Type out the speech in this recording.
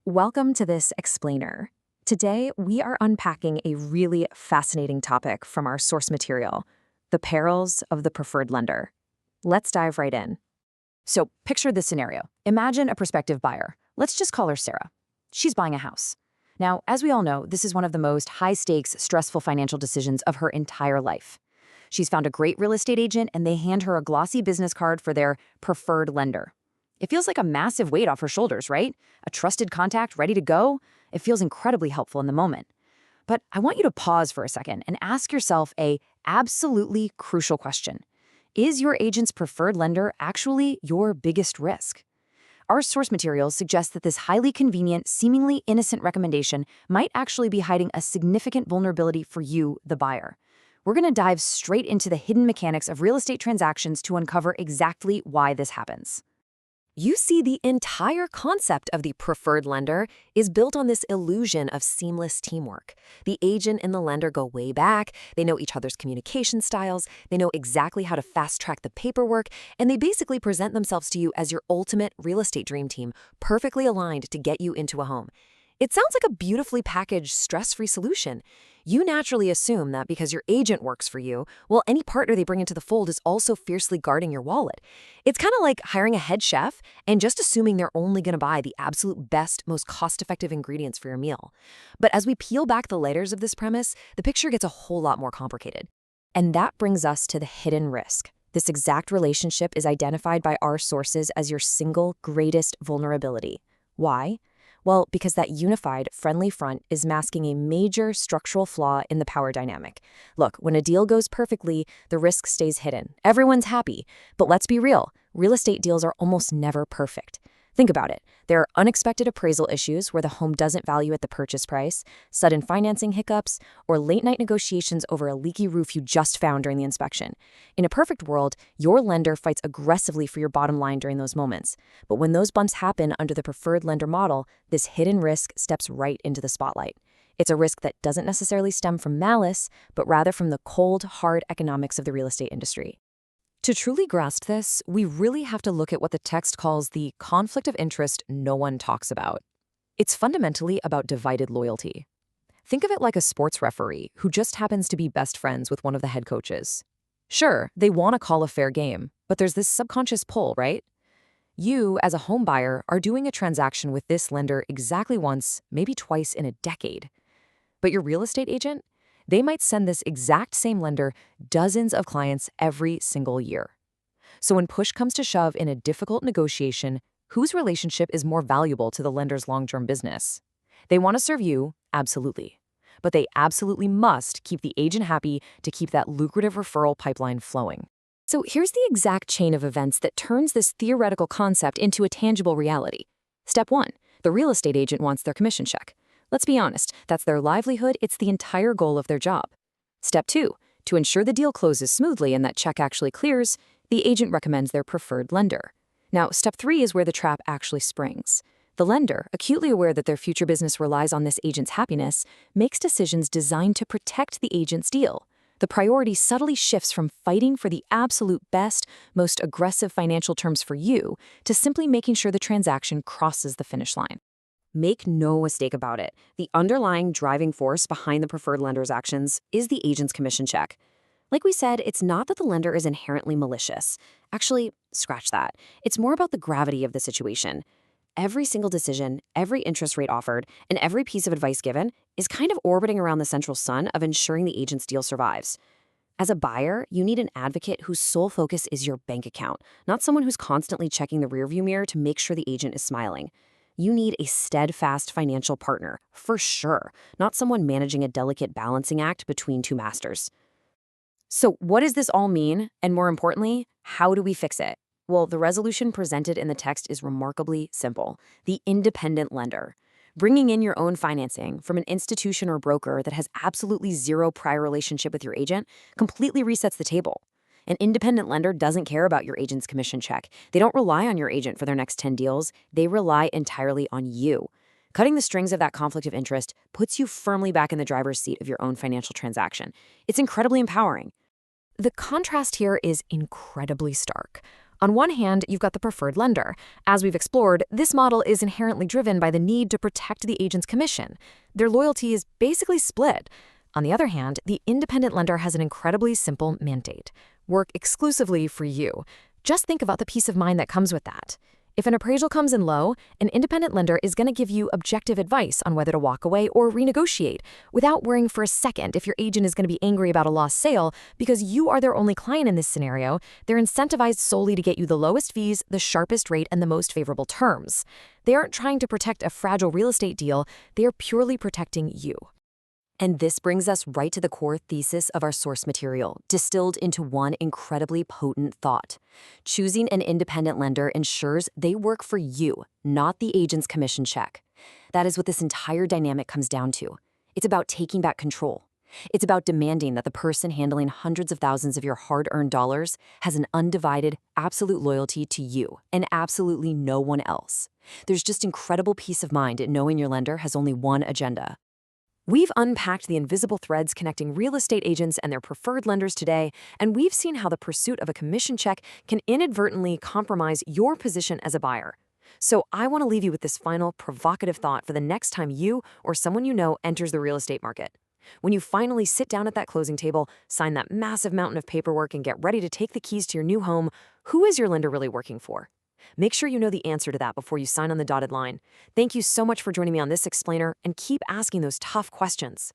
Welcome to this explainer. Today, we are unpacking a really fascinating topic from our source material, the perils of the preferred lender. Let's dive right in. So, picture this scenario. Imagine a prospective buyer. Let's just call her Sarah. She's buying a house. Now, as we all know, this is one of the most high-stakes, stressful financial decisions of her entire life. She's found a great real estate agent, and they hand her a glossy business card for their preferred lender. It feels like a massive weight off her shoulders, right? A trusted contact ready to go. It feels incredibly helpful in the moment. But I want you to pause for a second and ask yourself a absolutely crucial question. Is your agent's preferred lender actually your biggest risk? Our source materials suggest that this highly convenient, seemingly innocent recommendation might actually be hiding a significant vulnerability for you, the buyer. We're going to dive straight into the hidden mechanics of real estate transactions to uncover exactly why this happens. You see, the entire concept of the preferred lender is built on this illusion of seamless teamwork. The agent and the lender go way back, they know each other's communication styles, they know exactly how to fast-track the paperwork, and they basically present themselves to you as your ultimate real estate dream team, perfectly aligned to get you into a home. It sounds like a beautifully packaged, stress-free solution. You naturally assume that because your agent works for you, well, any partner they bring into the fold is also fiercely guarding your wallet. It's kind of like hiring a head chef and just assuming they're only going to buy the absolute best, most cost-effective ingredients for your meal. But as we peel back the layers of this premise, the picture gets a whole lot more complicated. And that brings us to the hidden risk. This exact relationship is identified by our sources as your single greatest vulnerability. Why? Well, because that unified, friendly front is masking a major structural flaw in the power dynamic. Look, when a deal goes perfectly, the risk stays hidden. Everyone's happy. But let's be real, real estate deals are almost never perfect. Think about it. There are unexpected appraisal issues where the home doesn't value at the purchase price, sudden financing hiccups, or late-night negotiations over a leaky roof you just found during the inspection. In a perfect world, your lender fights aggressively for your bottom line during those moments. But when those bumps happen under the preferred lender model, this hidden risk steps right into the spotlight. It's a risk that doesn't necessarily stem from malice, but rather from the cold, hard economics of the real estate industry. To truly grasp this, we really have to look at what the text calls the conflict of interest no one talks about. It's fundamentally about divided loyalty. Think of it like a sports referee who just happens to be best friends with one of the head coaches. Sure, they want to call a fair game, but there's this subconscious pull, right? You, as a home buyer, are doing a transaction with this lender exactly once, maybe twice in a decade. But your real estate agent? They might send this exact same lender dozens of clients every single year. So when push comes to shove in a difficult negotiation, whose relationship is more valuable to the lender's long-term business? They want to serve you, absolutely. But they absolutely must keep the agent happy to keep that lucrative referral pipeline flowing. So here's the exact chain of events that turns this theoretical concept into a tangible reality. Step 1. The real estate agent wants their commission check. Let's be honest, that's their livelihood, it's the entire goal of their job. Step 2. To ensure the deal closes smoothly and that check actually clears, the agent recommends their preferred lender. Now, step 3 is where the trap actually springs. The lender, acutely aware that their future business relies on this agent's happiness, makes decisions designed to protect the agent's deal. The priority subtly shifts from fighting for the absolute best, most aggressive financial terms for you to simply making sure the transaction crosses the finish line. Make no mistake about it, the underlying driving force behind the preferred lender's actions is the agent's commission check. Like we said, it's not that the lender is inherently malicious. Actually, scratch that. It's more about the gravity of the situation. Every single decision, every interest rate offered, and every piece of advice given is kind of orbiting around the central sun of ensuring the agent's deal survives. As a buyer, you need an advocate whose sole focus is your bank account, not someone who's constantly checking the rearview mirror to make sure the agent is smiling. You need a steadfast financial partner, for sure, not someone managing a delicate balancing act between two masters. So what does this all mean? And more importantly, how do we fix it? Well, the resolution presented in the text is remarkably simple. The independent lender. Bringing in your own financing from an institution or broker that has absolutely zero prior relationship with your agent completely resets the table. An independent lender doesn't care about your agent's commission check. They don't rely on your agent for their next 10 deals. They rely entirely on you. Cutting the strings of that conflict of interest puts you firmly back in the driver's seat of your own financial transaction. It's incredibly empowering. The contrast here is incredibly stark. On one hand, you've got the preferred lender. As we've explored, this model is inherently driven by the need to protect the agent's commission. Their loyalty is basically split. On the other hand, the independent lender has an incredibly simple mandate: work exclusively for you. Just think about the peace of mind that comes with that. If an appraisal comes in low, an independent lender is going to give you objective advice on whether to walk away or renegotiate, without worrying for a second if your agent is going to be angry about a lost sale. Because you are their only client in this scenario, they're incentivized solely to get you the lowest fees, the sharpest rate, and the most favorable terms. They aren't trying to protect a fragile real estate deal, they are purely protecting you. And this brings us right to the core thesis of our source material, distilled into one incredibly potent thought. Choosing an independent lender ensures they work for you, not the agent's commission check. That is what this entire dynamic comes down to. It's about taking back control. It's about demanding that the person handling hundreds of thousands of your hard-earned dollars has an undivided, absolute loyalty to you and absolutely no one else. There's just incredible peace of mind in knowing your lender has only one agenda. We've unpacked the invisible threads connecting real estate agents and their preferred lenders today, and we've seen how the pursuit of a commission check can inadvertently compromise your position as a buyer. So I want to leave you with this final provocative thought for the next time you or someone you know enters the real estate market. When you finally sit down at that closing table, sign that massive mountain of paperwork, and get ready to take the keys to your new home, who is your lender really working for? Make sure you know the answer to that before you sign on the dotted line. Thank you so much for joining me on this explainer, and keep asking those tough questions.